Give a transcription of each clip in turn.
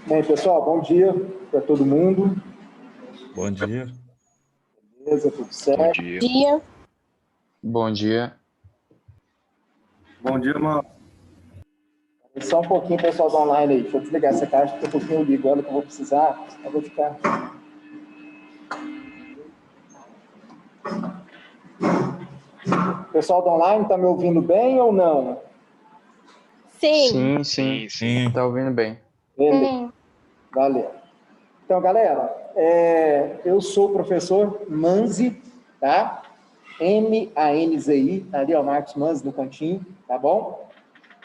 Bem, pessoal, bom dia para todo mundo. Bom dia. Beleza, tudo certo? Bom dia. Bom dia. Bom dia, mano. Só um pouquinho, pessoal do online aí. Deixa eu desligar essa caixa, porque um pouquinho eu ligo ela que eu vou precisar. Eu vou ficar. Pessoal do online, tá me ouvindo bem ou não? Sim. Sim. Tá ouvindo bem. Beleza. Valeu. Então, galera, eu sou o professor Manzi, tá? M-A-N-Z-I, ali, ó, Marcos Manzi no cantinho, tá bom?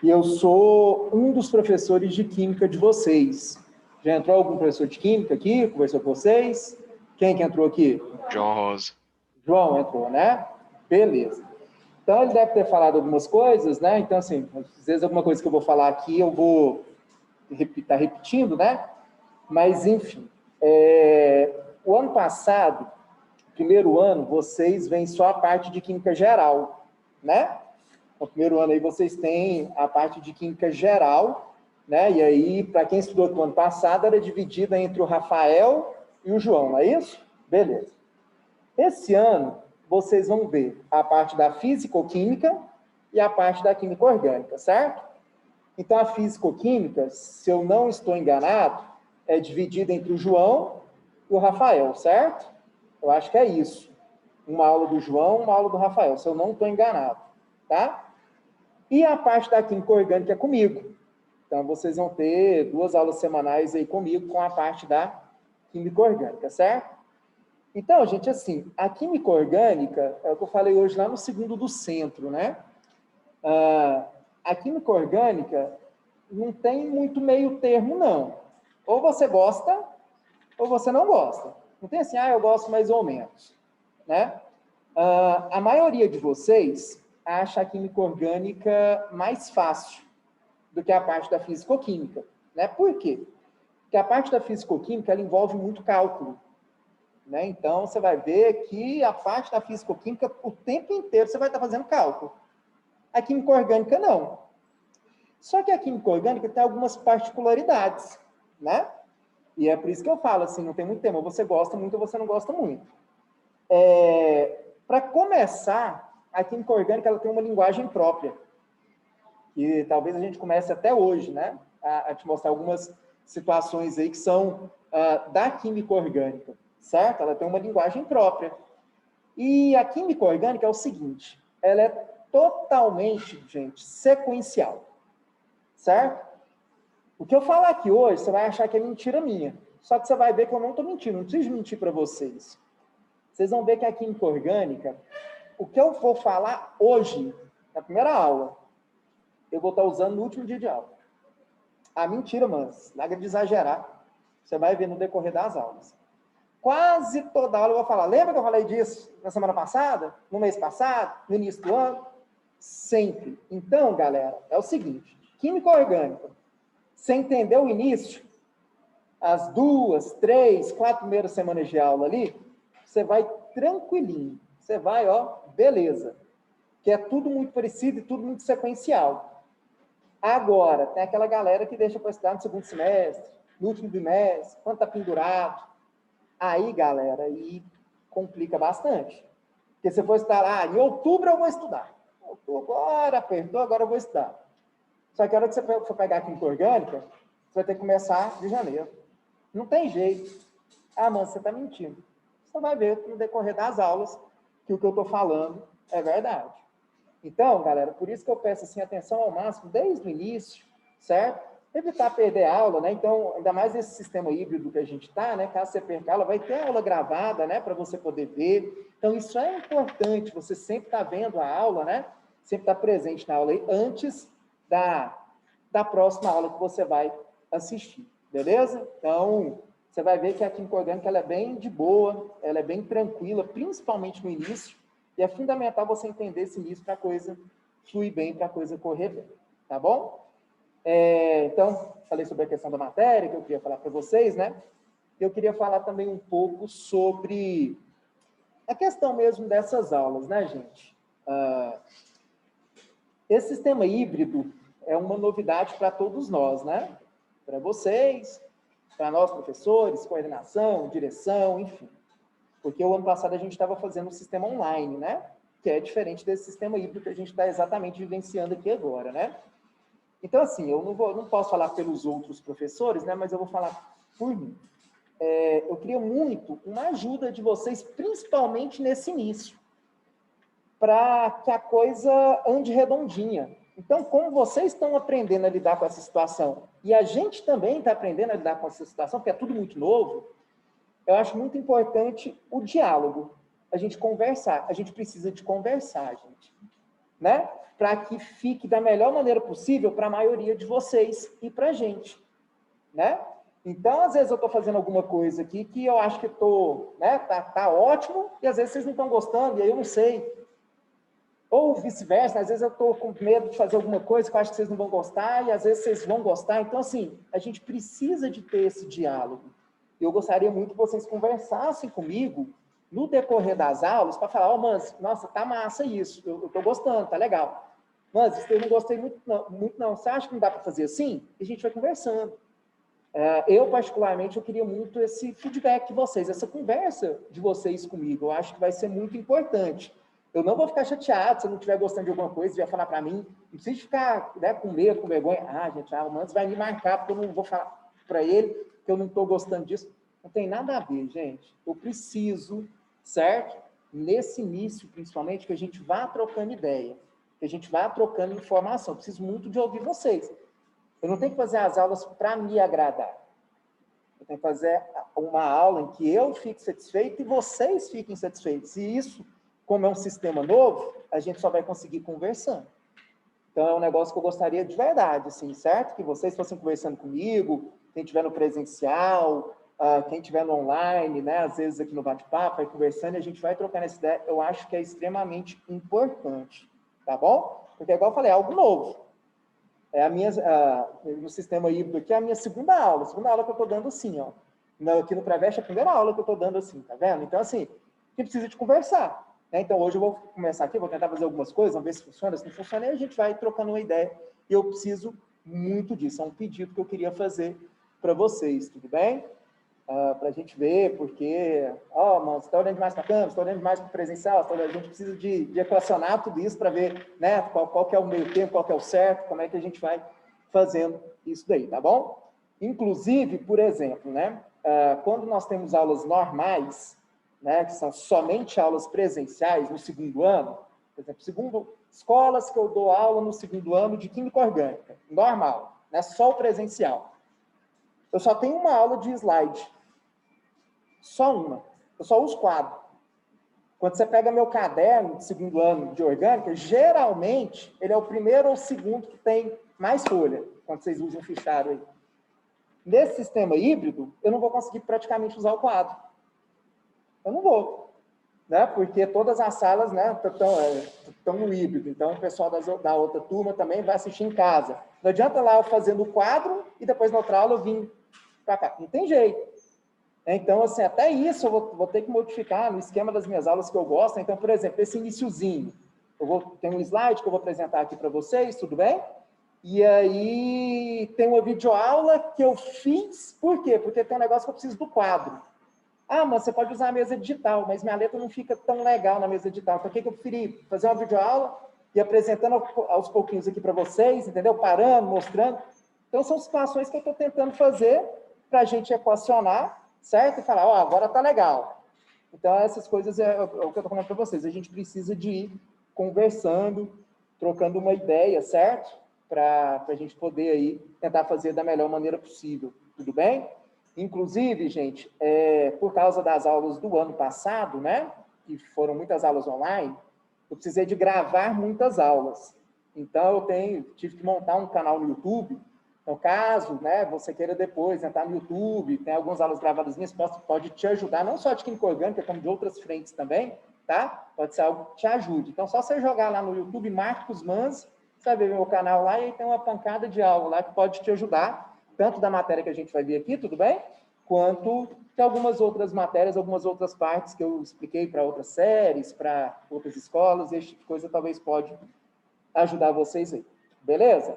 E eu sou um dos professores de Química de vocês. Já entrou algum professor de Química aqui? Conversou com vocês? Quem que entrou aqui? João Rosa. João entrou, né? Beleza. Então, ele deve ter falado algumas coisas, né? Então, assim, às vezes alguma coisa que eu vou falar aqui, eu vou estar repetindo, né? Mas, enfim, o ano passado, primeiro ano, vocês vêm só a parte de Química Geral, né? No primeiro ano aí vocês têm a parte de Química Geral, né? E aí, para quem estudou no ano passado, era dividida entre o Rafael e o João, não é isso? Beleza. Esse ano, vocês vão ver a parte da Físico-Química e a parte da Química Orgânica, certo? Então, a Físico-Química, se eu não estou enganado, é dividida entre o João e o Rafael, certo? Eu acho que é isso. Uma aula do João, uma aula do Rafael, se eu não estou enganado, tá? E a parte da Química Orgânica é comigo. Então, vocês vão ter 2 aulas semanais aí comigo com a parte da Química Orgânica, certo? Então, gente, assim, a Química Orgânica, é o que eu falei hoje lá no segundo do centro, né? A Química Orgânica não tem muito meio termo, não. Ou você gosta, ou você não gosta. Não tem assim, eu gosto mais ou menos, né? A maioria de vocês acha a Química Orgânica mais fácil do que a parte da Físico-Química, né? Por quê? Porque a parte da Físico-Química, ela envolve muito cálculo, né? Então, você vai ver que a parte da Físico-Química, o tempo inteiro, você vai estar fazendo cálculo. A Química Orgânica, não. Só que a Química Orgânica tem algumas particularidades, né? E é por isso que eu falo, assim, não tem muito tema, você gosta muito ou você não gosta muito. Para começar, a Química Orgânica, ela tem uma linguagem própria, e talvez a gente comece até hoje, né? A te mostrar algumas situações aí que são da Química Orgânica, certo? Ela tem uma linguagem própria. E a Química Orgânica é o seguinte, ela é totalmente, gente, sequencial, certo? O que eu falar aqui hoje, você vai achar que é mentira minha. Só que você vai ver que eu não estou mentindo, não preciso mentir para vocês. Vocês vão ver que a Química Orgânica, o que eu vou falar hoje, na primeira aula, eu vou estar usando no último dia de aula. Mentira, mas nada de exagerar. Você vai ver no decorrer das aulas. Quase toda aula eu vou falar, lembra que eu falei disso na semana passada? No mês passado? No início do ano? Sempre. Então, galera, é o seguinte, Química Orgânica, você entendeu o início? As 2, 3, 4 primeiras semanas de aula ali, você vai tranquilinho. Você vai, ó, beleza. Que é tudo muito parecido e tudo muito sequencial. Agora, tem aquela galera que deixa para estudar no segundo semestre, no último bimestre, quando está pendurado. Aí, galera, aí complica bastante. Porque se for estudar, em outubro eu vou estudar. Outubro, agora apertou, agora eu vou estudar. Só que a hora que você for pegar a Química Orgânica, você vai ter que começar de janeiro. Não tem jeito. Mano, você está mentindo. Você vai ver no decorrer das aulas que o que eu estou falando é verdade. Então, galera, por isso que eu peço assim, atenção ao máximo desde o início, certo? Evitar perder a aula, né? Então, ainda mais nesse sistema híbrido que a gente está, né? Caso você perca a aula, vai ter aula gravada, né? Para você poder ver. Então, isso é importante, você sempre está vendo a aula, né? Sempre está presente na aula aí, antes da próxima aula que você vai assistir, beleza? Então, você vai ver que a Química Orgânica ela é bem de boa, ela é bem tranquila, principalmente no início, e é fundamental você entender esse início para a coisa fluir bem, para a coisa correr bem, tá bom? Então, falei sobre a questão da matéria, que eu queria falar para vocês, né? Eu queria falar também um pouco sobre a questão mesmo dessas aulas, né, gente? Esse sistema híbrido é uma novidade para todos nós, né? Para vocês, para nós, professores, coordenação, direção, enfim. Porque o ano passado a gente estava fazendo um sistema online, né? Que é diferente desse sistema híbrido que a gente está exatamente vivenciando aqui agora, né? Então, assim, eu não posso falar pelos outros professores, né? Mas eu vou falar por mim. Eu queria muito uma ajuda de vocês, principalmente nesse início, para que a coisa ande redondinha. Então, como vocês estão aprendendo a lidar com essa situação, e a gente também está aprendendo a lidar com essa situação, porque é tudo muito novo, eu acho muito importante o diálogo, a gente conversar. A gente precisa de conversar, gente, né? Para que fique da melhor maneira possível para a maioria de vocês e para a gente, né? Então, às vezes eu estou fazendo alguma coisa aqui que eu acho que estou, né? Tá ótimo, e às vezes vocês não estão gostando, e aí eu não sei. Ou vice-versa, às vezes eu estou com medo de fazer alguma coisa que eu acho que vocês não vão gostar, e às vezes vocês vão gostar. Então, assim, a gente precisa de ter esse diálogo. Eu gostaria muito que vocês conversassem comigo no decorrer das aulas para falar, mas, nossa, tá massa isso, eu estou gostando, tá legal. Mas isso eu não gostei muito não. Você acha que não dá para fazer assim? E a gente vai conversando. Eu, particularmente, eu queria muito esse feedback de vocês, essa conversa de vocês comigo. Eu acho que vai ser muito importante. Eu não vou ficar chateado se eu não estiver gostando de alguma coisa, vier falar para mim. Não precisa ficar, né, com medo, com vergonha. Gente, o Mantos vai me marcar, porque eu não vou falar para ele que eu não estou gostando disso. Não tem nada a ver, gente. Eu preciso, certo? Nesse início, principalmente, que a gente vá trocando ideia, que a gente vá trocando informação. Eu preciso muito de ouvir vocês. Eu não tenho que fazer as aulas para me agradar. Eu tenho que fazer uma aula em que eu fique satisfeito e vocês fiquem satisfeitos. E isso, como é um sistema novo, a gente só vai conseguir conversando. Então, é um negócio que eu gostaria de verdade, assim, certo? Que vocês fossem conversando comigo, quem estiver no presencial, quem estiver no online, né? Às vezes aqui no bate-papo, vai conversando e a gente vai trocando essa ideia. Eu acho que é extremamente importante, tá bom? Porque, igual eu falei, é algo novo. No sistema híbrido aqui, é a minha segunda aula que eu estou dando assim, ó. Aqui no Preveste, é a primeira aula que eu estou dando assim, tá vendo? Então, assim, a gente precisa de conversar. Né? Então, hoje eu vou começar aqui, vou tentar fazer algumas coisas, vamos ver se funciona, se não funciona, e a gente vai trocando uma ideia. E eu preciso muito disso, é um pedido que eu queria fazer para vocês, tudo bem? Para a gente ver, porque, mano, você está olhando demais para a câmera, você está olhando demais para o presencial, a gente precisa de equacionar tudo isso para ver, né, qual que é o meio tempo, qual que é o certo, como é que a gente vai fazendo isso daí, tá bom? Inclusive, por exemplo, né, quando nós temos aulas normais, né, que são somente aulas presenciais no segundo ano, por exemplo, escolas que eu dou aula no segundo ano de Química Orgânica, normal, né, só o presencial. Eu só tenho uma aula de slide. Só uma. Eu só uso quadro. Quando você pega meu caderno de segundo ano de orgânica, geralmente, ele é o primeiro ou segundo que tem mais folha, quando vocês usam o fichário aí. Nesse sistema híbrido, eu não vou conseguir praticamente usar o quadro. Eu não vou. Né? Porque todas as salas, né, estão no híbrido. Então, o pessoal da outra turma também vai assistir em casa. Não adianta lá eu fazendo o quadro e depois na outra aula eu vim para cá. Não tem jeito. Então, assim, até isso eu vou ter que modificar no esquema das minhas aulas que eu gosto. Então, por exemplo, esse iniciozinho. Tem um slide que eu vou apresentar aqui para vocês, tudo bem? E aí tem uma videoaula que eu fiz. Por quê? Porque tem um negócio que eu preciso do quadro. Mas você pode usar a mesa digital, mas minha letra não fica tão legal na mesa digital. Por que eu preferi fazer uma videoaula e apresentando aos pouquinhos aqui para vocês, entendeu? Parando, mostrando. Então, são situações que eu estou tentando fazer para a gente equacionar, certo? E falar, agora está legal. Então, essas coisas é o que eu estou falando para vocês. A gente precisa de ir conversando, trocando uma ideia, certo? Para a gente poder aí tentar fazer da melhor maneira possível. Tudo bem? Inclusive, gente, por causa das aulas do ano passado, né, que foram muitas aulas online, eu precisei de gravar muitas aulas. Então, eu tive que montar um canal no YouTube. Então, caso, né, você queira depois entrar no YouTube, tem algumas aulas gravadas minhas, pode te ajudar, não só de Química Orgânica, como de outras frentes também, tá? Pode ser algo que te ajude. Então, só você jogar lá no YouTube, Marcos Manz, você vai ver meu canal lá, e aí tem uma pancada de aula lá que pode te ajudar, tanto da matéria que a gente vai ver aqui, tudo bem? Quanto de algumas outras matérias, algumas outras partes que eu expliquei para outras séries, para outras escolas, esse tipo de coisa talvez pode ajudar vocês aí. Beleza?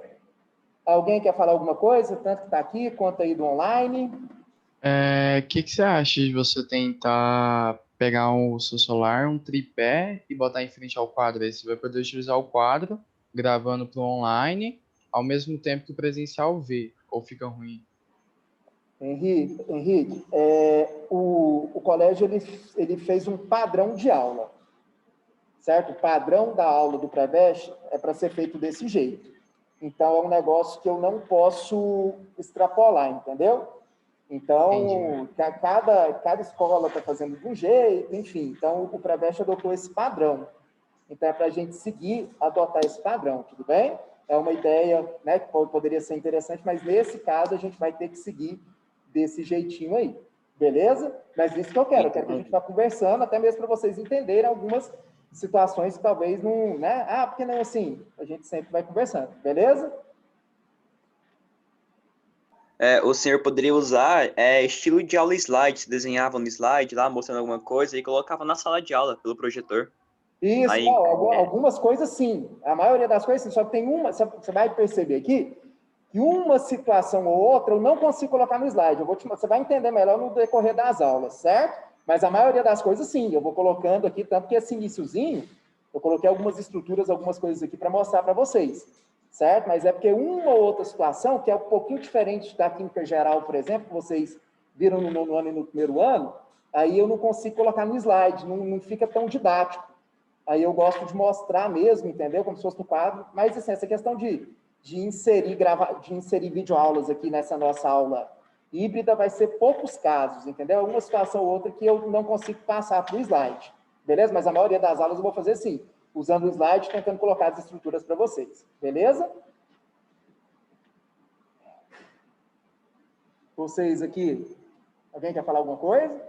Alguém quer falar alguma coisa? Tanto que está aqui, quanto aí do online? Que você acha de você tentar pegar o seu celular, um tripé e botar em frente ao quadro? Aí você vai poder utilizar o quadro gravando para o online, ao mesmo tempo que o presencial vê, ou fica ruim? Henrique, o colégio ele fez um padrão de aula, certo? O padrão da aula do Preveste é para ser feito desse jeito. Então, é um negócio que eu não posso extrapolar, entendeu? Entendi. Então, cada escola está fazendo de um jeito, enfim. Então, o Preveste adotou esse padrão. Então, é para a gente seguir, adotar esse padrão, tudo bem? É uma ideia, né, que poderia ser interessante, mas nesse caso a gente vai ter que seguir desse jeitinho aí, beleza? Mas isso que eu quero que a gente vá conversando, até mesmo para vocês entenderem algumas situações que talvez não, né? Ah, porque não assim? A gente sempre vai conversando, beleza? O senhor poderia usar estilo de aula slide, desenhava no slide lá, mostrando alguma coisa e colocava na sala de aula pelo projetor. Isso, Aí, algumas coisas sim. A maioria das coisas sim, só que tem uma, você vai perceber aqui, que uma situação ou outra eu não consigo colocar no slide. Você vai entender melhor no decorrer das aulas, certo? Mas a maioria das coisas sim, eu vou colocando aqui, tanto que esse iniciozinho, eu coloquei algumas estruturas, algumas coisas aqui para mostrar para vocês, certo? Mas é porque uma ou outra situação, que é um pouquinho diferente da química geral, por exemplo, que vocês viram no nono ano e no primeiro ano, aí eu não consigo colocar no slide, não fica tão didático. Aí eu gosto de mostrar mesmo, entendeu? Como se fosse no quadro. Mas, assim, essa questão de inserir videoaulas aqui nessa nossa aula híbrida vai ser poucos casos, entendeu? Uma situação ou outra que eu não consigo passar para o slide, beleza? Mas a maioria das aulas eu vou fazer sim, usando o slide, tentando colocar as estruturas para vocês, beleza? Vocês aqui, alguém quer falar alguma coisa?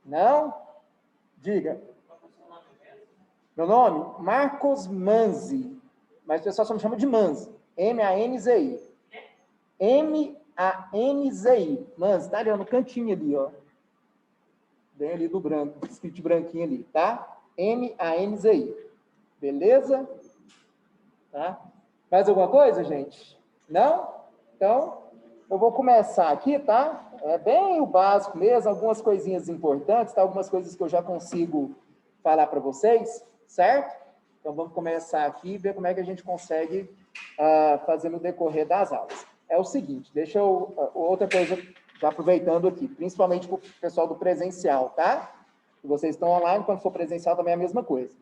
Não? Diga. Meu nome? Marcos Manzi. Mas o pessoal só me chama de Manzi. M-A-N-Z-I. M-A-N-Z-I. Manzi, tá ali, ó, no cantinho ali, ó. Bem ali do branco, escrito branquinho ali, tá? M-A-N-Z-I. Beleza? Tá? Mais alguma coisa, gente? Não? Então, eu vou começar aqui, tá? É bem o básico mesmo, algumas coisinhas importantes, tá? Algumas coisas que eu já consigo falar para vocês, certo? Então, vamos começar aqui e ver como é que a gente consegue fazer no decorrer das aulas. É o seguinte, deixa eu... outra coisa, já aproveitando aqui, principalmente para o pessoal do presencial, tá? Se vocês estão online, quando for presencial também é a mesma coisa.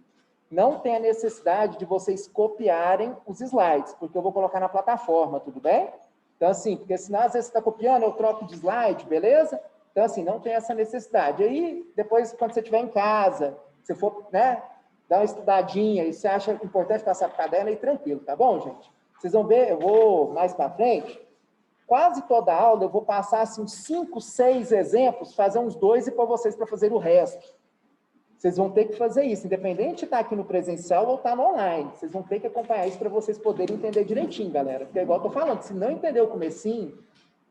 Não tem a necessidade de vocês copiarem os slides, porque eu vou colocar na plataforma, tudo bem? Então, assim, porque senão, às vezes, você está copiando, eu troco de slide, beleza? Então, assim, não tem essa necessidade. Aí, depois, quando você estiver em casa, se for, né, dar uma estudadinha e você acha importante passar para o caderno, aí tranquilo, tá bom, gente? Vocês vão ver, eu vou mais para frente, quase toda aula eu vou passar, assim, 5, 6 exemplos, fazer uns 2 e pôr vocês para fazer o resto. Vocês vão ter que fazer isso, independente de estar aqui no presencial ou estar no online. Vocês vão ter que acompanhar isso para vocês poderem entender direitinho, galera. Porque, igual eu tô falando, se não entender o comecinho,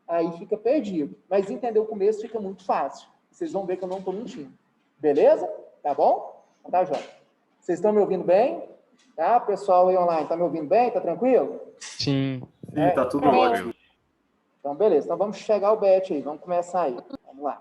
aí fica perdido. Mas entender o começo fica muito fácil. Vocês vão ver que eu não estou mentindo. Beleza? Tá bom? Então tá, João. Vocês estão me ouvindo bem? Tá? Pessoal aí online, tá me ouvindo bem? Tá tranquilo? Sim. Sim, tá tudo ótimo. Então, beleza. Então, vamos chegar ao bet aí. Vamos começar aí. Vamos lá.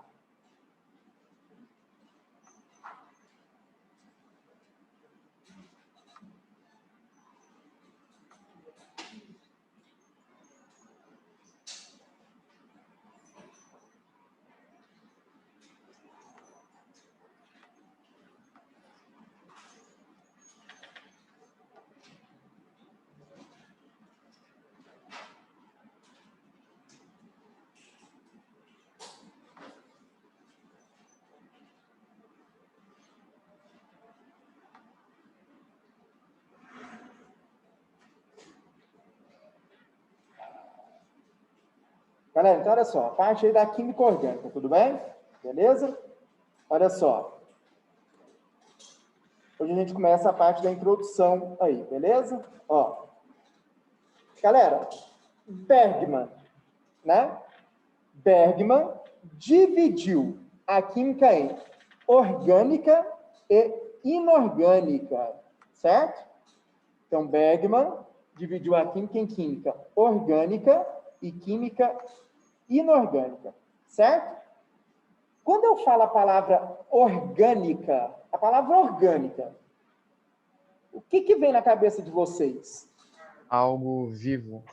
Galera, então olha só, a parte aí da química orgânica, tudo bem? Beleza? Olha só. Hoje a gente começa a parte da introdução aí, beleza? Ó. Galera, Bergman, né? Bergman dividiu a química em orgânica e inorgânica, certo? Então, Bergman dividiu a química em química orgânica e química inorgânica. certo? Quando eu falo a palavra orgânica, o que vem na cabeça de vocês? Algo vivo.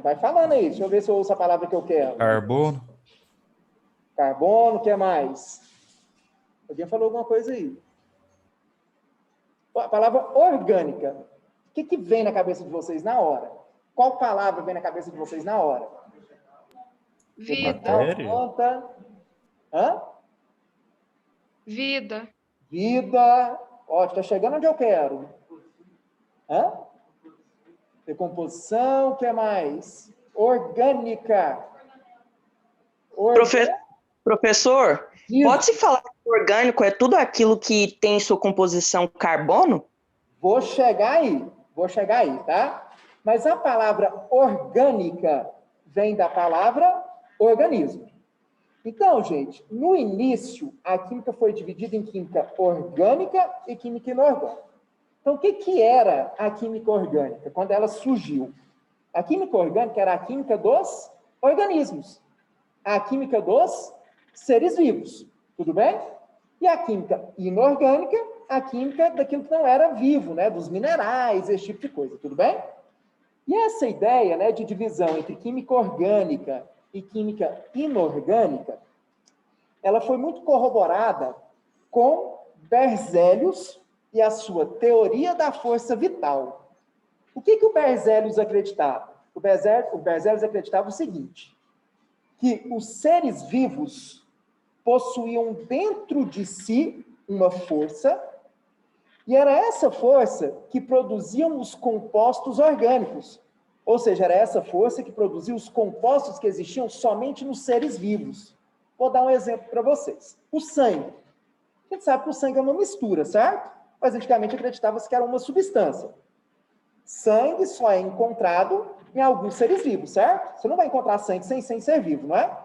Vai falando aí, deixa eu ver se eu ouço a palavra que eu quero. Carbono. Carbono, o que mais? Alguém falou alguma coisa aí? A palavra orgânica. O que vem na cabeça de vocês na hora? Qual palavra vem na cabeça de vocês na hora? Vida. Matéria? Conta. Hã? Vida. Vida. Ó, está chegando onde eu quero. Hã? Decomposição, o que mais? Orgânica. Professor, Isso. pode-se falar que orgânico é tudo aquilo que tem em sua composição carbono? Vou chegar aí, tá? Mas a palavra orgânica vem da palavra organismo. Então, gente, no início, a química foi dividida em química orgânica e química inorgânica. Então, o que era a química orgânica quando ela surgiu? A química orgânica era a química dos organismos, a química dos seres vivos, tudo bem? E a química inorgânica, a química daquilo que não era vivo, né? Dos minerais, esse tipo de coisa, tudo bem? E essa ideia, né, de divisão entre química orgânica e química inorgânica, ela foi muito corroborada com Berzelius e a sua teoria da força vital. O que o Berzelius acreditava? O Berzelius acreditava o seguinte, que os seres vivos possuíam dentro de si uma força, e era essa força que produziam os compostos orgânicos. Ou seja, era essa força que produzia os compostos que existiam somente nos seres vivos. Vou dar um exemplo para vocês. O sangue. A gente sabe que o sangue é uma mistura, certo? Mas antigamente acreditava-se que era uma substância. Sangue só é encontrado em alguns seres vivos, certo? Você não vai encontrar sangue sem ser vivo, não é?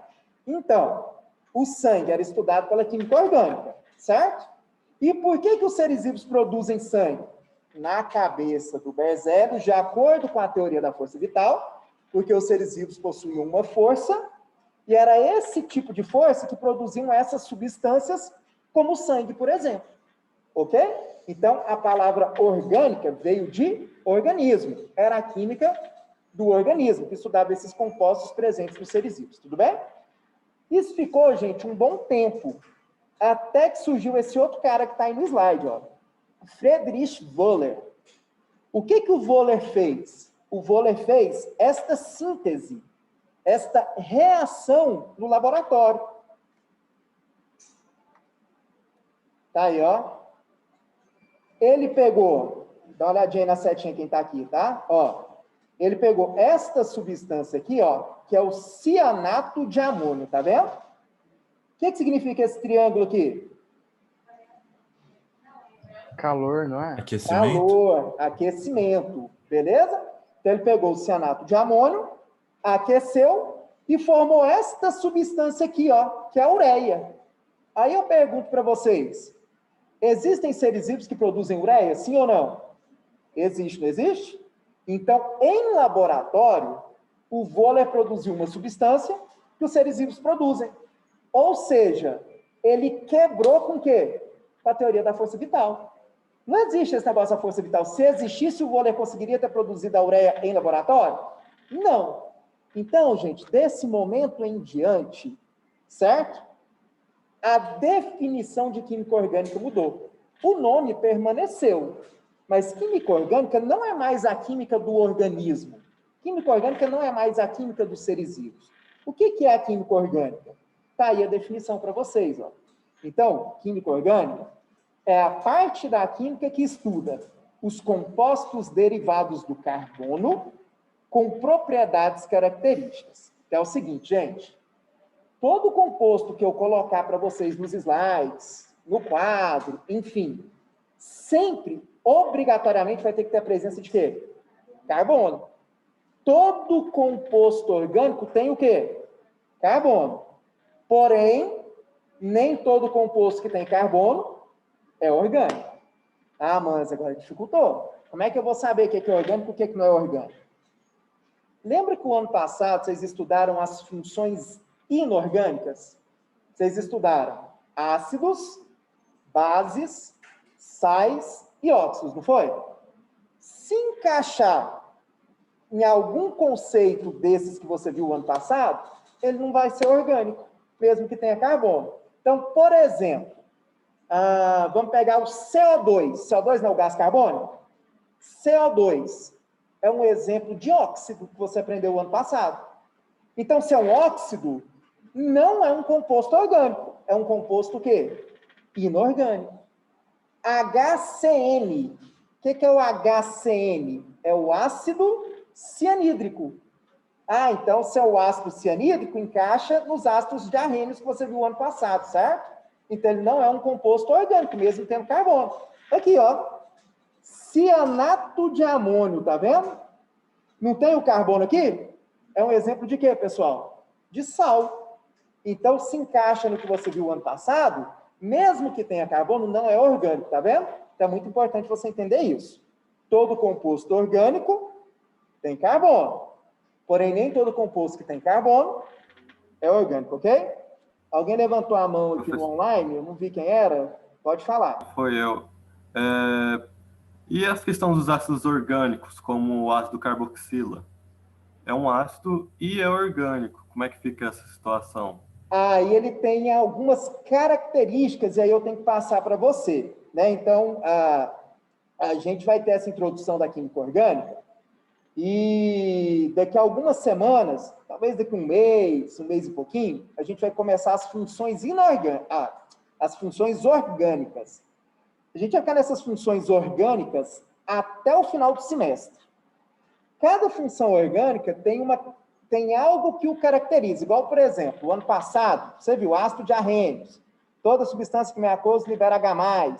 Então, o sangue era estudado pela química orgânica, certo? E por que os seres vivos produzem sangue? Na cabeça do Berzelius, de acordo com a teoria da força vital, porque os seres vivos possuíam uma força, e era esse tipo de força que produziam essas substâncias, como o sangue, por exemplo. Ok? Então, a palavra orgânica veio de organismo. Era a química do organismo, que estudava esses compostos presentes nos seres vivos. Tudo bem? Isso ficou, gente, um bom tempo. Até que surgiu esse outro cara que está aí no slide, ó. Friedrich Wöhler. O que o Wöhler fez? O Wöhler fez esta síntese, esta reação no laboratório. Tá aí, ó. Ele pegou, dá uma olhadinha aí na setinha quem tá aqui, tá? Ó, ele pegou esta substância aqui, ó, que é o cianato de amônio, tá vendo? O que significa esse triângulo aqui? Calor, não é? Aquecimento. Calor, aquecimento, beleza? Então ele pegou o cianato de amônio, aqueceu e formou esta substância aqui, ó, que é a ureia. Aí eu pergunto para vocês, existem seres vivos que produzem ureia, sim ou não? Existe, não existe? Então, em laboratório, o Wöhler produziu uma substância que os seres vivos produzem. Ou seja, ele quebrou com o quê? Com a teoria da força vital. Não existe esse negócio da força vital. Se existisse, o Wöhler conseguiria ter produzido a ureia em laboratório? Não. Então, gente, desse momento em diante, certo? A definição de química orgânica mudou. O nome permaneceu, mas química orgânica não é mais a química do organismo. Química orgânica não é mais a química dos seres vivos. O que é a química orgânica? Está aí a definição para vocês, ó. Então, química orgânica é a parte da química que estuda os compostos derivados do carbono com propriedades características. Então, é o seguinte, gente. Todo composto que eu colocar para vocês nos slides, no quadro, enfim, sempre, obrigatoriamente, vai ter que ter a presença de quê? Carbono. Todo composto orgânico tem o quê? Carbono. Porém, nem todo composto que tem carbono é orgânico. Ah, mas agora dificultou. Como é que eu vou saber o que é orgânico e o que não é orgânico? lembra que o ano passado vocês estudaram as funções inorgânicas? Vocês estudaram ácidos, bases, sais e óxidos, não foi? Se encaixar em algum conceito desses que você viu o ano passado, ele não vai ser orgânico, mesmo que tenha carbono. Então, por exemplo, vamos pegar o CO2. CO2 não é o gás carbônico? CO2 é um exemplo de óxido que você aprendeu o ano passado. Então, se é um óxido, não é um composto orgânico. É um composto o quê? Inorgânico. HCN. O que é o HCN? É o ácido cianídrico. Então, se é o ácido cianídrico, encaixa nos ácidos diarrênios que você viu o ano passado, certo? Então, ele não é um composto orgânico, mesmo tendo carbono. Aqui, ó. Cianato de amônio, tá vendo? Não tem o carbono aqui? É um exemplo de quê, pessoal? De sal. Então, se encaixa no que você viu o ano passado, mesmo que tenha carbono, não é orgânico, tá vendo? Então, é muito importante você entender isso. Todo composto orgânico tem carbono. Porém, nem todo composto que tem carbono é orgânico, ok? Alguém levantou a mão aqui no online, eu não vi quem era, pode falar. Foi eu. E a questão dos ácidos orgânicos, como o ácido carboxila? É um ácido e é orgânico. Como é que fica essa situação? E ele tem algumas características, e aí eu tenho que passar para você, né? Então, a gente vai ter essa introdução da química orgânica, e daqui a algumas semanas, talvez daqui a um mês e pouquinho, a gente vai começar as funções as funções orgânicas. A gente vai ficar nessas funções orgânicas até o final do semestre. Cada função orgânica tem algo que o caracteriza. Igual, por exemplo, o ano passado, você viu ácido diarrênios. Toda substância que meio aquoso libera H+.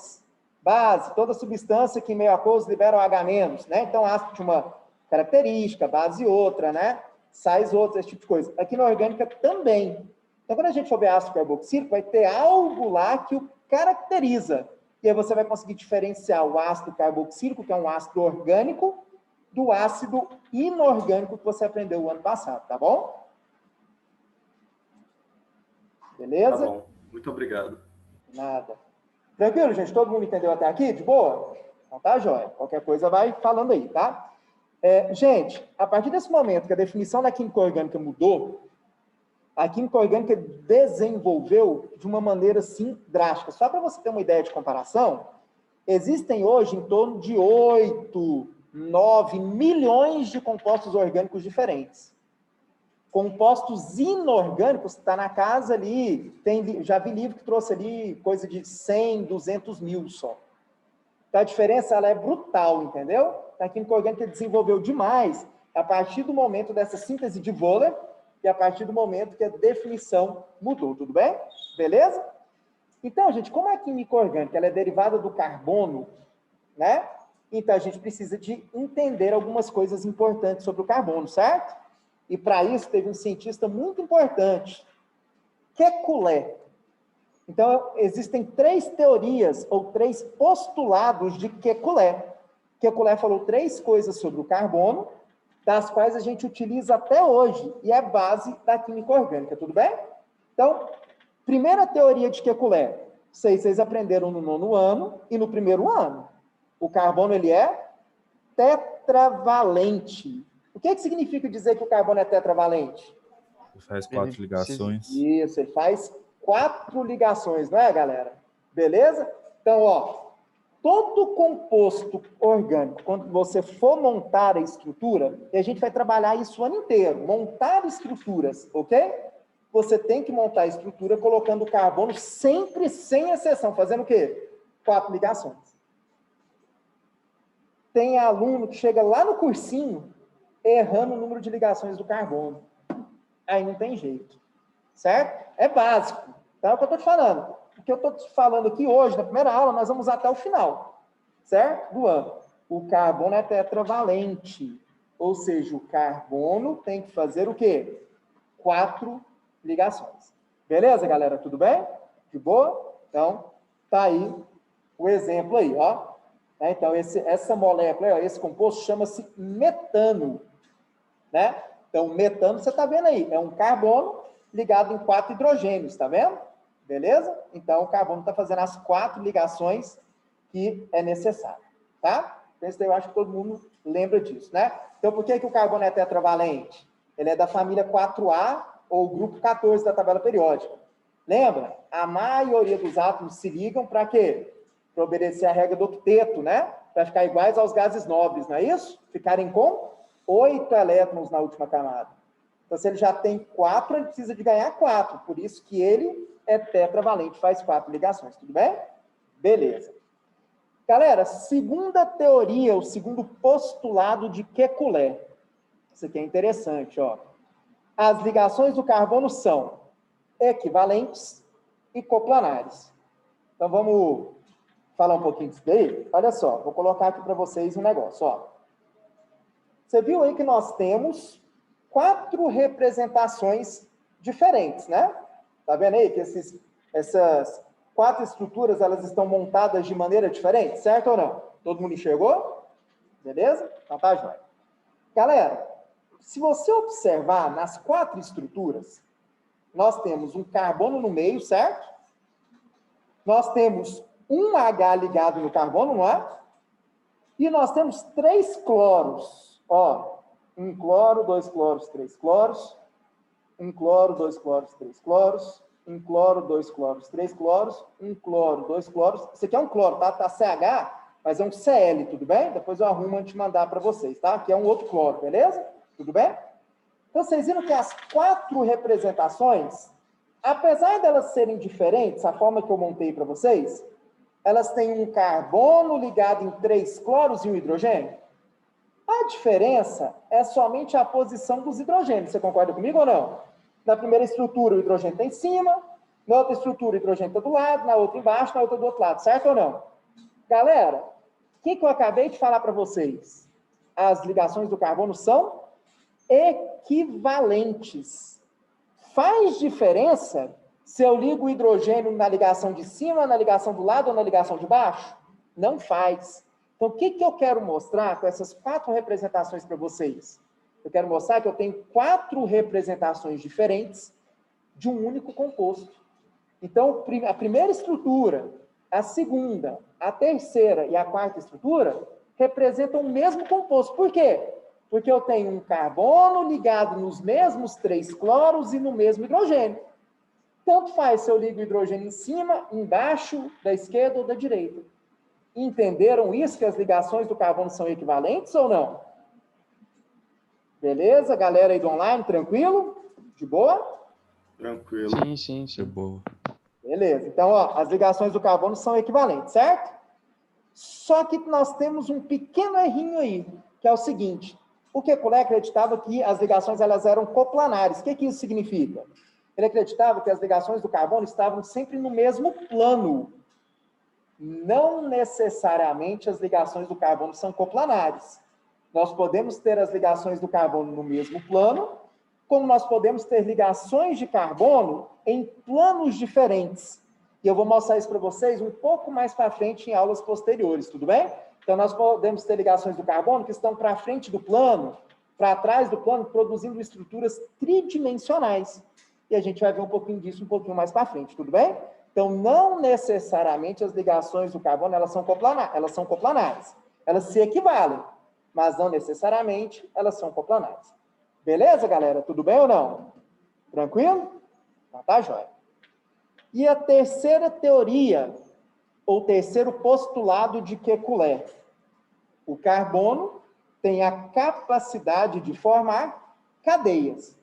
Base, toda substância que meio aquoso libera o H-, né? Então, ácido tinha uma característica, base outra, né? Sais outra, esse tipo de coisa. Aqui na orgânica também. Então, quando a gente for ver ácido carboxílico, vai ter algo lá que o caracteriza. E aí você vai conseguir diferenciar o ácido carboxílico, que é um ácido orgânico, do ácido inorgânico que você aprendeu o ano passado, tá bom? Beleza? Tá bom, muito obrigado. Nada. Tranquilo, gente? Todo mundo entendeu até aqui? De boa? Então tá, joia. Qualquer coisa vai falando aí, tá? Gente, a partir desse momento que a definição da química orgânica mudou, a química orgânica desenvolveu de uma maneira, assim, drástica. Só para você ter uma ideia de comparação, existem hoje em torno de 8, 9 milhões de compostos orgânicos diferentes. Compostos inorgânicos está na casa ali, já vi livro que trouxe ali coisa de 100, 200 mil só. Então, a diferença ela é brutal, entendeu? A química orgânica desenvolveu demais a partir do momento dessa síntese de Wöhler e a partir do momento que a definição mudou, tudo bem? Beleza? Então, gente, como a química orgânica ela é derivada do carbono, né? Então, a gente precisa de entender algumas coisas importantes sobre o carbono, certo? E, para isso, teve um cientista muito importante, Kekulé. Então, existem 3 teorias ou 3 postulados de Kekulé. Kekulé falou 3 coisas sobre o carbono, das quais a gente utiliza até hoje, e é base da química orgânica, tudo bem? Então, primeira teoria de Kekulé, vocês aprenderam no 9º ano e no 1º ano. O carbono, ele é tetravalente. O que significa dizer que o carbono é tetravalente? Ele faz 4 ligações. Isso, ele faz 4 ligações, não é, galera? Beleza? Então, ó, todo composto orgânico, quando você for montar a estrutura, e a gente vai trabalhar isso o ano inteiro, montar estruturas, ok? Você tem que montar a estrutura colocando o carbono sempre, sem exceção, fazendo o quê? 4 ligações. Tem aluno que chega lá no cursinho errando o número de ligações do carbono. Aí não tem jeito, certo? É básico. Então, é o que eu estou te falando. O que eu estou te falando aqui hoje, na primeira aula, nós vamos até o final, certo? Do ano. O carbono é tetravalente. Ou seja, o carbono tem que fazer o quê? 4 ligações. Beleza, galera? Tudo bem? De boa? Então, tá aí o exemplo aí, ó. Então, essa molécula, esse composto chama-se metano, né? Então, metano, você está vendo aí, é um carbono ligado em 4 hidrogênios, está vendo? Beleza? Então, o carbono está fazendo as 4 ligações que é necessário, tá? Então, eu acho que todo mundo lembra disso, né? Então, por que o carbono é tetravalente? Ele é da família 4A, ou grupo 14 da tabela periódica. Lembra? A maioria dos átomos se ligam para quê? Para obedecer a regra do octeto, né? Para ficar iguais aos gases nobres, não é isso? Ficarem com 8 elétrons na última camada. Então, se ele já tem 4, ele precisa de ganhar 4. Por isso que ele é tetravalente, faz 4 ligações. Tudo bem? Beleza. Galera, segunda teoria, o segundo postulado de Kekulé. Isso aqui é interessante, ó. As ligações do carbono são equivalentes e coplanares. Então, vamos falar um pouquinho disso daí? Olha só, vou colocar aqui para vocês um negócio, ó. Você viu aí que nós temos 4 representações diferentes, né? Tá vendo aí que essas 4 estruturas, elas estão montadas de maneira diferente, certo ou não? Todo mundo enxergou? Beleza? Então tá, joia. Galera, se você observar nas 4 estruturas, nós temos um carbono no meio, certo? Nós temos um H ligado no carbono, não é? E nós temos 3 cloros. Ó, 1 cloro, 2 cloros, 3 cloros. 1 cloro, 2 cloros, 3 cloros. 1 cloro, 2 cloros, 3 cloros. 1 cloro, 2 cloros. Isso aqui é um cloro, tá? Tá CH, mas é um Cl, tudo bem? Depois eu arrumo antes de mandar para vocês, tá? Aqui é um outro cloro, beleza? Tudo bem? Então, vocês viram que as 4 representações, apesar delas serem diferentes, a forma que eu montei para vocês, elas têm um carbono ligado em 3 cloros e um hidrogênio. A diferença é somente a posição dos hidrogênios. Você concorda comigo ou não? Na primeira estrutura, o hidrogênio está em cima, na outra estrutura, o hidrogênio está do lado, na outra embaixo, na outra do outro lado, certo ou não? Galera, o que eu acabei de falar para vocês? As ligações do carbono são equivalentes. Faz diferença se eu ligo o hidrogênio na ligação de cima, na ligação do lado ou na ligação de baixo? Não faz. Então, o que eu quero mostrar com essas 4 representações para vocês? Eu quero mostrar que eu tenho 4 representações diferentes de um único composto. Então, a primeira estrutura, a segunda, a terceira e a quarta estrutura representam o mesmo composto. Por quê? Porque eu tenho um carbono ligado nos mesmos 3 cloros e no mesmo hidrogênio. Tanto faz se eu ligo o hidrogênio em cima, embaixo, da esquerda ou da direita. Entenderam isso, que as ligações do carbono são equivalentes ou não? Beleza? Galera aí do online, tranquilo? De boa? Tranquilo. Sim. De boa. Beleza. Então, ó, as ligações do carbono são equivalentes, certo? Só que nós temos um pequeno errinho aí, que é o seguinte. O Kekulé acreditava que as ligações elas eram coplanares. O que isso significa? Ele acreditava que as ligações do carbono estavam sempre no mesmo plano. Não necessariamente as ligações do carbono são coplanares. Nós podemos ter as ligações do carbono no mesmo plano, como nós podemos ter ligações de carbono em planos diferentes. E eu vou mostrar isso para vocês um pouco mais para frente em aulas posteriores, tudo bem? Então, nós podemos ter ligações do carbono que estão para frente do plano, para trás do plano, produzindo estruturas tridimensionais. E a gente vai ver um pouquinho disso um pouquinho mais para frente, tudo bem? Então, não necessariamente as ligações do carbono elas são coplanares. Elas se equivalem, mas não necessariamente elas são coplanares. Beleza, galera? Tudo bem ou não? Tranquilo? Então, tá, joia. E a terceira teoria, ou terceiro postulado de Kekulé. O carbono tem a capacidade de formar cadeias.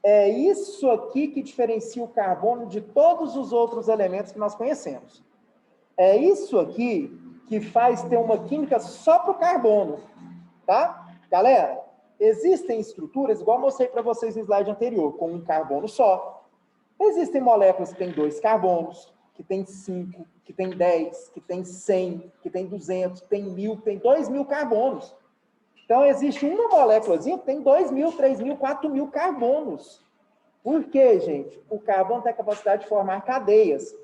É isso aqui que diferencia o carbono de todos os outros elementos que nós conhecemos. É isso aqui que faz ter uma química só para o carbono, tá? Galera, existem estruturas, igual eu mostrei para vocês no slide anterior, com um carbono só. Existem moléculas que têm 2 carbonos, que tem 5, que tem 10, que tem 100, que tem 200, que tem 1000, que tem 2000 carbonos. Então, existe uma moléculazinha que tem 2.000, 3.000, 4.000 carbonos. Por quê, gente? O carbono tem a capacidade de formar cadeias.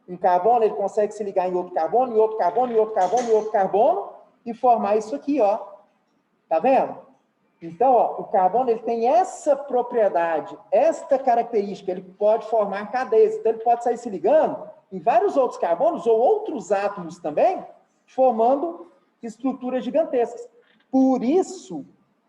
Um carbono, ele consegue se ligar em outro carbono, em outro carbono, em outro carbono, em outro carbono, e formar isso aqui, ó. Tá vendo? Então, ó, o carbono ele tem essa propriedade, esta característica, ele pode formar cadeias, então ele pode sair se ligando em vários outros carbonos ou outros átomos também, formando estruturas gigantescas. Por isso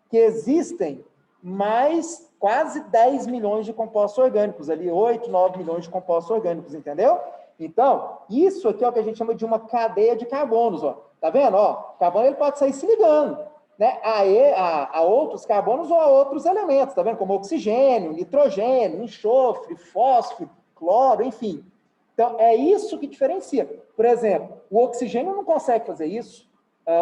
que existem mais quase 10 milhões de compostos orgânicos, ali 8, 9 milhões de compostos orgânicos, entendeu? Então, isso aqui é o que a gente chama de uma cadeia de carbonos, ó. Tá vendo? Ó, o carbono ele pode sair se ligando, né, a outros carbonos ou a outros elementos, tá vendo? Como oxigênio, nitrogênio, enxofre, fósforo, cloro, enfim. Então, é isso que diferencia. Por exemplo, o oxigênio não consegue fazer isso,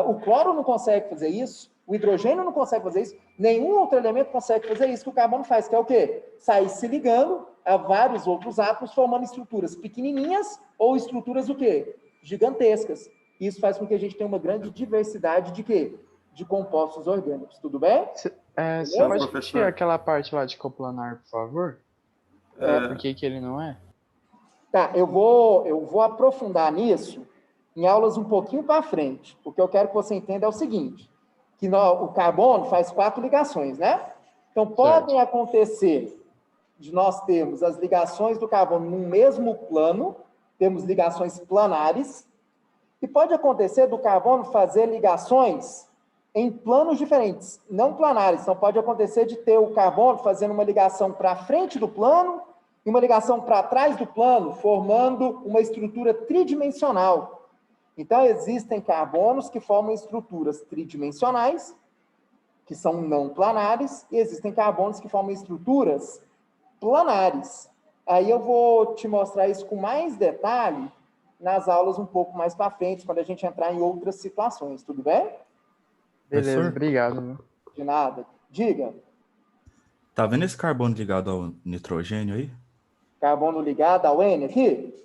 o cloro não consegue fazer isso, o hidrogênio não consegue fazer isso, nenhum outro elemento consegue fazer isso que o carbono faz, que é o quê? Sair se ligando a vários outros átomos, formando estruturas pequenininhas ou estruturas o quê? Gigantescas. Isso faz com que a gente tenha uma grande diversidade de quê? De compostos orgânicos. Tudo bem? Você pode repetir aquela parte lá de coplanar, por favor? Por que ele não é? Tá, eu vou aprofundar nisso em aulas um pouquinho para frente. O que eu quero que você entenda é o seguinte, que o carbono faz 4 ligações, né? Então, podem acontecer de nós termos as ligações do carbono no mesmo plano, temos ligações planares, e pode acontecer do carbono fazer ligações em planos diferentes, não planares. Então, pode acontecer de ter o carbono fazendo uma ligação para frente do plano e uma ligação para trás do plano, formando uma estrutura tridimensional. Então, existem carbonos que formam estruturas tridimensionais, que são não planares, e existem carbonos que formam estruturas planares. Aí eu vou te mostrar isso com mais detalhe nas aulas um pouco mais para frente, quando a gente entrar em outras situações, tudo bem? Beleza, Professor? obrigado. Meu. De nada. Diga. Tá vendo esse carbono ligado ao nitrogênio aí? Carbono ligado ao N aqui?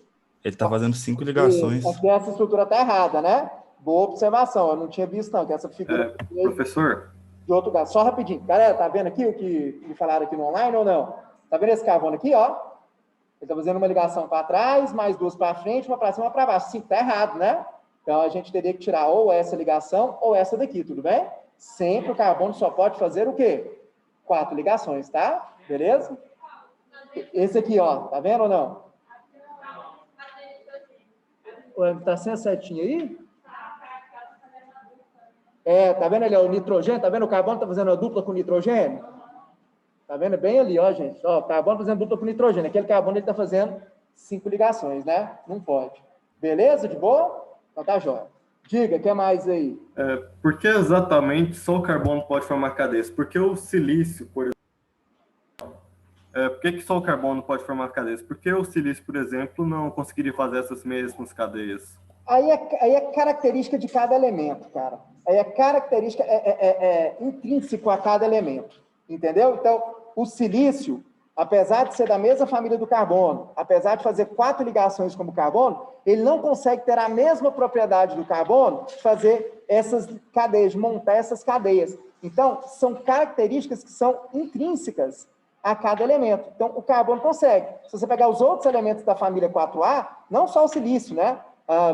Ele tá fazendo 5 ligações. Aqui essa estrutura tá errada, né? Boa observação, eu não tinha visto não, que essa figura... Professor? De outro lugar. Só rapidinho. Galera, tá vendo aqui o que me falaram aqui no online ou não? Tá vendo esse carbono aqui, ó? Ele tá fazendo uma ligação para trás, mais 2 para frente, uma para cima, uma para baixo. Sim, tá errado, né? Então, a gente teria que tirar ou essa ligação ou essa daqui, tudo bem? Sempre o carbono só pode fazer o quê? 4 ligações, tá? Beleza? Esse aqui, ó, tá vendo ou não? Tá sem a setinha aí? Tá vendo ali, ó, o nitrogênio? Tá vendo o carbono tá fazendo uma dupla com nitrogênio? Tá vendo? Bem ali, ó, gente. Ó, o carbono fazendo dupla com nitrogênio. Aquele carbono, ele tá fazendo 5 ligações, né? Não pode. Beleza? De boa? Então tá jóia. Diga, o que mais aí? Por que exatamente só o carbono pode formar cadeias? Porque o silício, por exemplo... por que só o carbono pode formar cadeias? Porque o silício, por exemplo, não conseguiria fazer essas mesmas cadeias. Aí é característica de cada elemento, cara. Aí é característica, intrínseco a cada elemento. Entendeu? Então, o silício, apesar de ser da mesma família do carbono, apesar de fazer 4 ligações como carbono, ele não consegue ter a mesma propriedade do carbono de fazer essas cadeias, de montar essas cadeias. Então, são características que são intrínsecas a cada elemento. Então, o carbono consegue. Se você pegar os outros elementos da família 4A, não só o silício, né?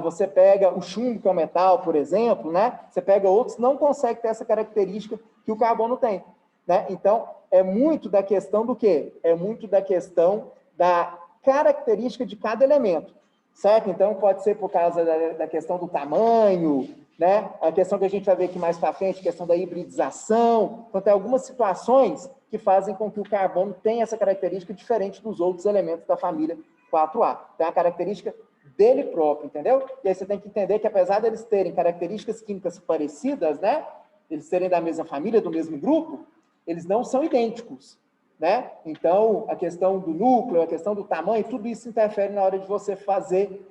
Você pega o chumbo, que é o metal, por exemplo, né? Você pega outros, não consegue ter essa característica que o carbono tem, né? Então, é muito da questão do quê? É muito da questão da característica de cada elemento, certo? Então, pode ser por causa da questão do tamanho, né? A questão que a gente vai ver aqui mais para frente, a questão da hibridização. Então, tem algumas situações que fazem com que o carbono tenha essa característica diferente dos outros elementos da família 4A. Então, é uma característica dele próprio, entendeu? E aí você tem que entender que, apesar deles terem características químicas parecidas, né? Eles serem da mesma família, do mesmo grupo, eles não são idênticos, né? Então, a questão do núcleo, a questão do tamanho, tudo isso interfere na hora de você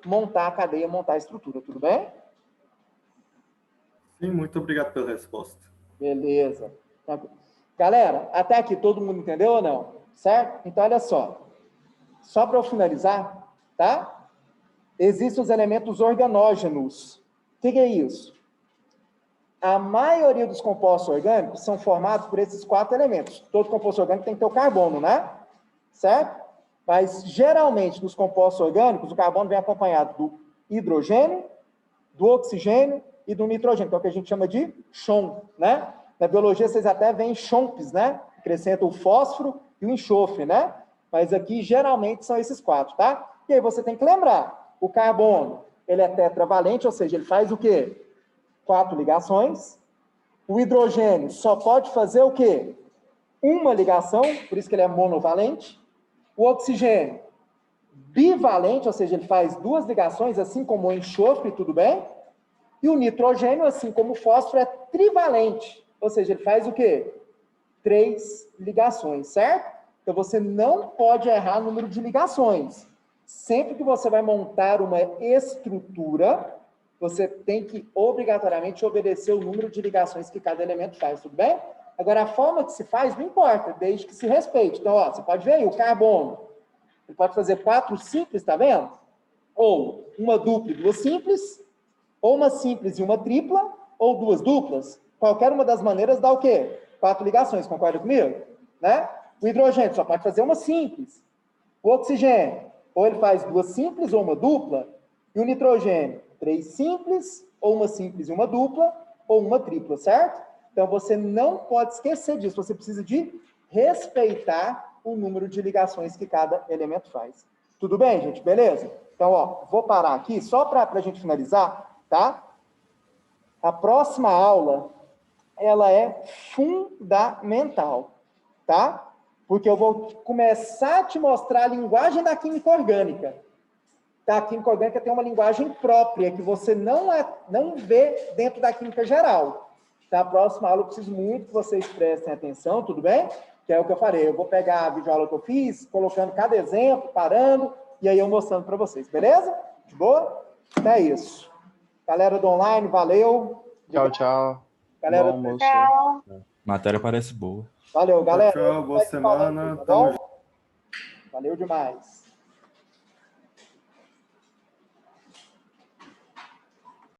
montar a cadeia, montar a estrutura, tudo bem? Sim, muito obrigado pela resposta. Beleza. Galera, até aqui todo mundo entendeu ou não? Certo? Então, olha só. Só para eu finalizar, tá? Existem os elementos organógenos. O que é isso? A maioria dos compostos orgânicos são formados por esses 4 elementos. Todo composto orgânico tem que ter o carbono, né? Certo? Mas, geralmente, nos compostos orgânicos, o carbono vem acompanhado do hidrogênio, do oxigênio e do nitrogênio, que é o que a gente chama de CHON, né? Na biologia, vocês até veem chomps, né? Acrescenta o fósforo e o enxofre, né? Mas aqui, geralmente, são esses 4, tá? E aí você tem que lembrar, o carbono, ele é tetravalente, ou seja, ele faz o quê? 4 ligações. O hidrogênio só pode fazer o quê? Uma ligação, por isso que ele é monovalente. O oxigênio, bivalente, ou seja, ele faz 2 ligações, assim como o enxofre, tudo bem? E o nitrogênio, assim como o fósforo, é trivalente, ou seja, ele faz o quê? 3 ligações, certo? Então, você não pode errar o número de ligações. Sempre que você vai montar uma estrutura, você tem que, obrigatoriamente, obedecer o número de ligações que cada elemento faz, tudo bem? Agora, a forma que se faz não importa, desde que se respeite. Então, ó, você pode ver aí, o carbono, ele pode fazer 4 simples, tá vendo? Ou uma dupla e 2 simples, ou uma simples e uma tripla, ou 2 duplas. Qualquer uma das maneiras dá o quê? 4 ligações, concorda comigo? Né? O hidrogênio só pode fazer uma simples. O oxigênio, ou ele faz 2 simples ou uma dupla. E o nitrogênio, 3 simples, ou uma simples e uma dupla, ou uma tripla, certo? Então, você não pode esquecer disso. Você precisa de respeitar o número de ligações que cada elemento faz. Tudo bem, gente? Beleza? Então, ó, vou parar aqui só para a gente finalizar, tá? A próxima aula, ela é fundamental, tá? Porque eu vou começar a te mostrar a linguagem da química orgânica. Tá? A química orgânica tem uma linguagem própria que você não vê dentro da química geral. Na próxima aula, eu preciso muito que vocês prestem atenção, tudo bem? Que é o que eu farei. Eu vou pegar a videoaula que eu fiz, colocando cada exemplo, parando, e aí eu mostrando para vocês, beleza? De boa? Então é isso. Galera do online, valeu. Tchau, tchau. Galera, Bom almoço. Tchau. Matéria parece boa. valeu, galera. Tchau, boa semana. Tá bom? Valeu demais.